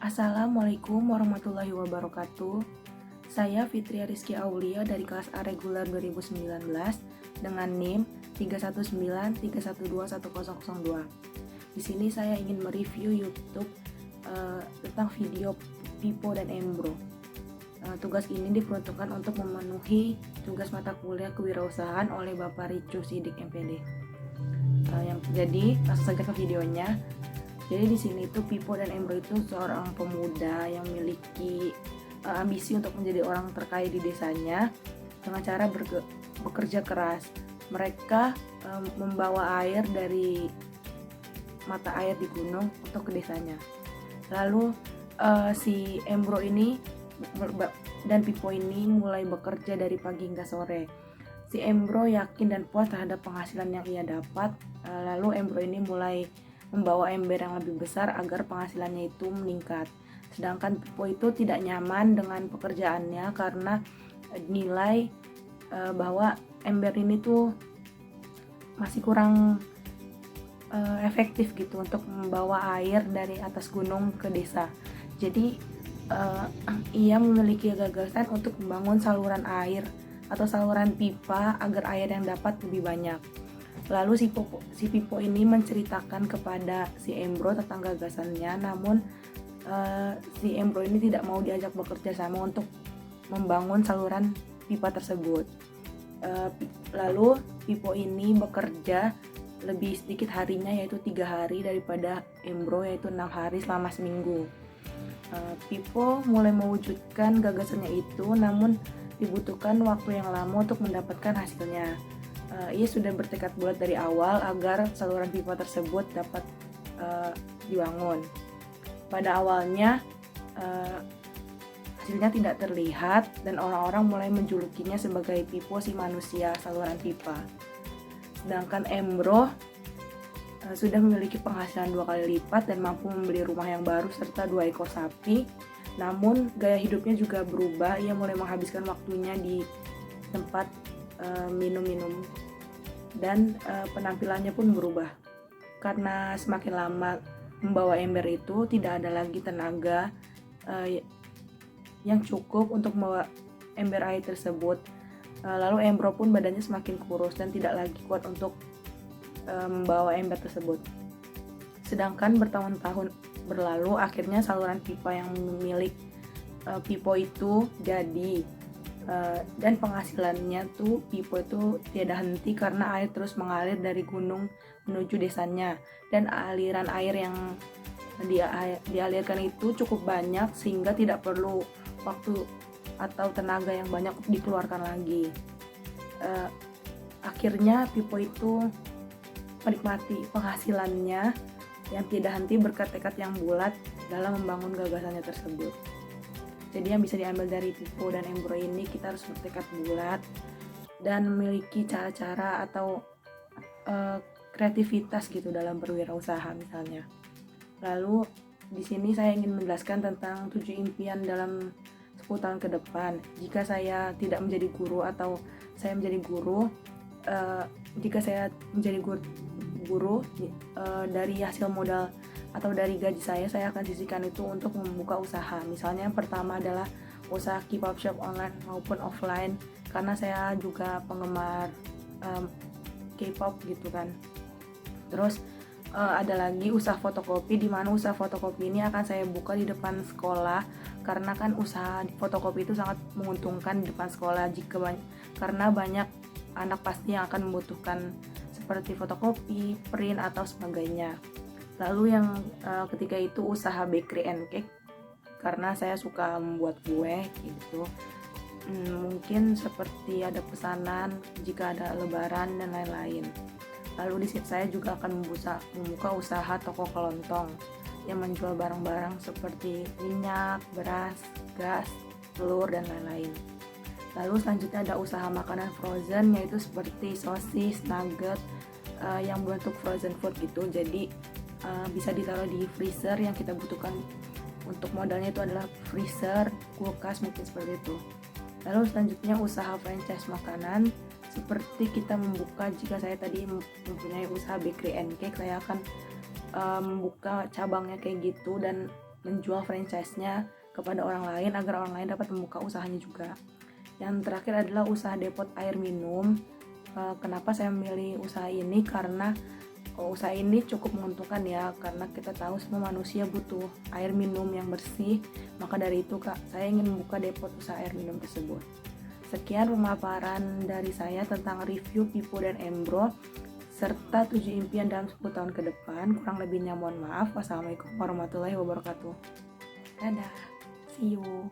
Assalamualaikum warahmatullahi wabarakatuh. Saya Fitria Rizky Aulia dari kelas A reguler 2019 dengan NIM 31931210002. Di sini saya ingin mereview YouTube tentang video Pipo dan Embro. Tugas ini diperuntukkan untuk memenuhi tugas mata kuliah kewirausahaan oleh Bapak Ricu Sidik MPD. Jadi langsung saja ke videonya. Jadi di sini tuh Pipo dan Embro itu seorang pemuda yang memiliki ambisi untuk menjadi orang terkaya di desanya dengan cara bekerja keras. Mereka membawa air dari mata air di gunung untuk ke desanya. Lalu si Embro ini dan Pipo ini mulai bekerja dari pagi hingga sore. Si Embro yakin dan puas terhadap penghasilan yang ia dapat. Lalu Embro ini mulai membawa ember yang lebih besar agar penghasilannya itu meningkat. Sedangkan Pipo itu tidak nyaman dengan pekerjaannya karena nilai bahwa ember ini tuh masih kurang efektif gitu untuk membawa air dari atas gunung ke desa. Jadi ia memiliki gagasan untuk membangun saluran air atau saluran pipa agar air yang dapat lebih banyak. Lalu si Pipo ini menceritakan kepada si Embro tentang gagasannya, namun si Embro ini tidak mau diajak bekerja sama untuk membangun saluran pipa tersebut. Lalu Pipo ini bekerja lebih sedikit harinya, yaitu 3 hari daripada Embro, yaitu 6 hari selama seminggu. Pipo mulai mewujudkan gagasannya itu, namun dibutuhkan waktu yang lama untuk mendapatkan hasilnya. Ia sudah bertekad bulat dari awal agar saluran pipa tersebut dapat dibangun. Pada awalnya hasilnya tidak terlihat dan orang-orang mulai menjulukinya sebagai Pipo si manusia saluran pipa. Sedangkan Embro sudah memiliki penghasilan 2 kali lipat dan mampu membeli rumah yang baru serta 2 ekor sapi. Namun gaya hidupnya juga berubah. Ia mulai menghabiskan waktunya di tempat minum-minum dan penampilannya pun berubah karena semakin lama membawa ember itu tidak ada lagi tenaga yang cukup untuk membawa ember air tersebut. Lalu Embro pun badannya semakin kurus dan tidak lagi kuat untuk membawa ember tersebut. Sedangkan bertahun-tahun berlalu, akhirnya saluran pipa yang milik Pipo itu jadi. Dan penghasilannya tuh Pipo itu tiada henti karena air terus mengalir dari gunung menuju desanya, dan aliran air yang dialirkan itu cukup banyak sehingga tidak perlu waktu atau tenaga yang banyak dikeluarkan lagi. Akhirnya Pipo itu menikmati penghasilannya yang tidak henti berkat tekad yang bulat dalam membangun gagasannya tersebut. Jadi yang bisa diambil dari Pipo dan Embro ini, kita harus bertekad bulat dan memiliki cara-cara atau kreativitas gitu dalam berwirausaha misalnya. Lalu di sini saya ingin menjelaskan tentang 7 impian dalam 10 tahun ke depan. Jika saya tidak menjadi guru atau saya menjadi guru, jika saya menjadi guru dari hasil modal atau dari gaji saya akan sisihkan itu untuk membuka usaha. Misalnya yang pertama adalah usaha K-pop shop online maupun offline, karena saya juga penggemar K-pop gitu kan. Terus ada lagi usaha fotokopi, di mana usaha fotokopi ini akan saya buka di depan sekolah, karena kan usaha fotokopi itu sangat menguntungkan di depan sekolah karena banyak anak pasti yang akan membutuhkan seperti fotokopi, print atau sebagainya. Lalu yang ketiga itu usaha bakery and cake, karena saya suka membuat kue gitu. Mungkin seperti ada pesanan jika ada lebaran dan lain-lain. Lalu di sini saya juga akan membuka usaha toko kelontong yang menjual barang-barang seperti minyak, beras, gas, telur dan lain-lain. Lalu selanjutnya ada usaha makanan frozen, yaitu seperti sosis, nugget yang berbentuk frozen food gitu. Jadi bisa ditaruh di freezer. Yang kita butuhkan untuk modalnya itu adalah freezer, kulkas, mungkin seperti itu. Lalu selanjutnya usaha franchise makanan, seperti kita membuka, jika saya tadi mempunyai usaha bakery and cake, saya akan membuka cabangnya kayak gitu dan menjual franchise-nya kepada orang lain agar orang lain dapat membuka usahanya juga. Yang terakhir adalah usaha depot air minum. Kenapa saya memilih usaha ini? Karena usaha ini cukup menguntungkan ya, karena kita tahu semua manusia butuh air minum yang bersih. Maka dari itu saya ingin membuka depot usaha air minum tersebut. Sekian pemaparan dari saya tentang review Pipo dan Embro serta 7 impian dalam 10 tahun ke depan. Kurang lebihnya mohon maaf. Wassalamualaikum warahmatullahi wabarakatuh. Dadah, see you.